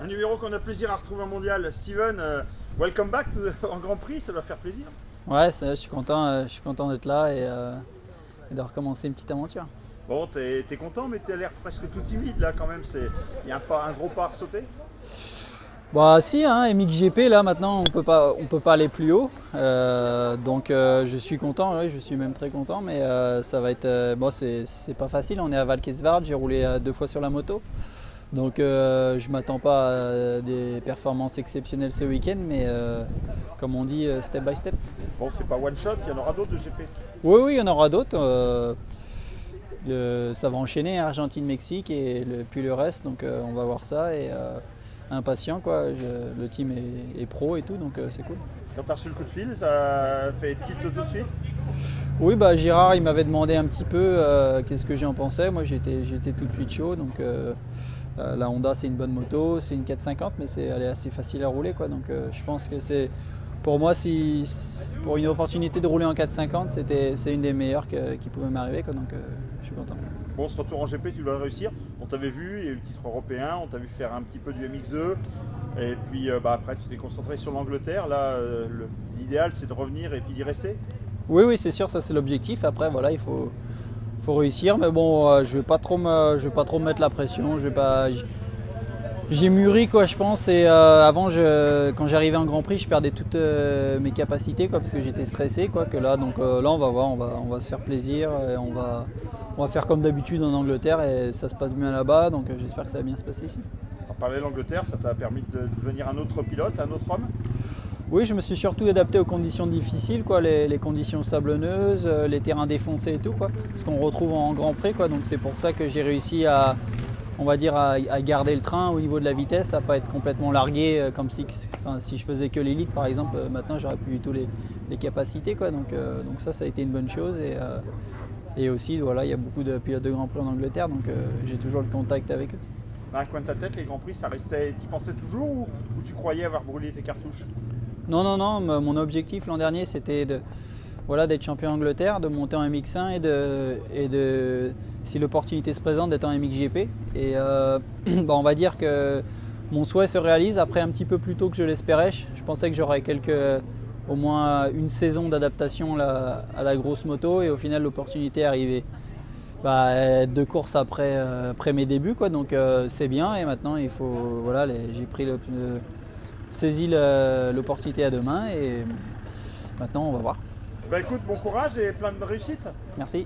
Un numéro qu'on a plaisir à retrouver en mondial. Steven, welcome back en Grand Prix, ça doit faire plaisir. Ouais, je suis content d'être là et de recommencer une petite aventure. Bon, t'es content, mais t'as l'air presque tout timide là quand même. Il y a un gros pas à sauter. Bah si, hein, MXGP là maintenant on peut pas aller plus haut, donc je suis content, ouais, je suis même très content, mais ça va être, bon c'est pas facile, on est à Valkenswaard, j'ai roulé 2 fois sur la moto, donc je m'attends pas à des performances exceptionnelles ce week-end, mais comme on dit, step by step. Bon, c'est pas one shot, il y en aura d'autres de GP. Oui, il y en aura d'autres. Ça va enchaîner Argentine-Mexique et puis le reste, donc on va voir ça et impatient quoi. Le team est pro et tout, donc c'est cool. Quand tu as reçu le coup de fil, ça fait tilt tout de suite? Oui, bah Girard il m'avait demandé un petit peu qu'est-ce que j'en pensais. Moi j'étais tout de suite chaud, donc la Honda c'est une bonne moto, c'est une 450 mais elle est assez facile à rouler quoi, donc je pense que c'est pour moi, pour une opportunité de rouler en 450, c'est une des meilleures qui pouvait m'arriver, donc je suis content. Bon, ce retour en GP, tu dois le réussir. On t'avait vu, il y a eu le titre européen, on t'a vu faire un petit peu du MXE, et puis après tu t'es concentré sur l'Angleterre. Là, l'idéal c'est de revenir et puis d'y rester. Oui, c'est sûr, ça c'est l'objectif. Après, voilà, il faut réussir, mais bon, je vais pas trop me mettre la pression. J'ai mûri quoi, je pense, et avant quand j'arrivais en Grand Prix je perdais toutes mes capacités quoi, parce que j'étais stressé quoi, que là donc là on va voir, on va se faire plaisir, et on va faire comme d'habitude en Angleterre et ça se passe bien là-bas, donc j'espère que ça va bien se passer ici. On parlait de l'Angleterre, ça t'a permis de devenir un autre pilote, un autre homme? Oui, je me suis surtout adapté aux conditions difficiles, quoi, les conditions sablonneuses, les terrains défoncés et tout, quoi, ce qu'on retrouve en Grand Prix, quoi, donc c'est pour ça que j'ai réussi à garder le train au niveau de la vitesse, à pas être complètement largué comme si je faisais que l'élite par exemple. Maintenant j'aurais plus du tout les capacités quoi, donc ça a été une bonne chose, et aussi voilà, il y a beaucoup de pilotes de Grand Prix en Angleterre, donc j'ai toujours le contact avec eux. Dans un coin de ta tête, les Grands Prix, ça restait, t'y pensais toujours ou tu croyais avoir brûlé tes cartouches? Non, mon objectif l'an dernier c'était d'être champion d'Angleterre, de monter en MX1 et de si l'opportunité se présente, d'être en MXGP. Et on va dire que mon souhait se réalise après un petit peu plus tôt que je l'espérais. Je pensais que j'aurais au moins une saison d'adaptation à la grosse moto, et au final l'opportunité est arrivée 2 courses après mes débuts quoi. Donc c'est bien, et maintenant il faut j'ai saisi l'opportunité à 2 mains, et maintenant on va voir. Bah écoute, bon courage et plein de réussite. Merci.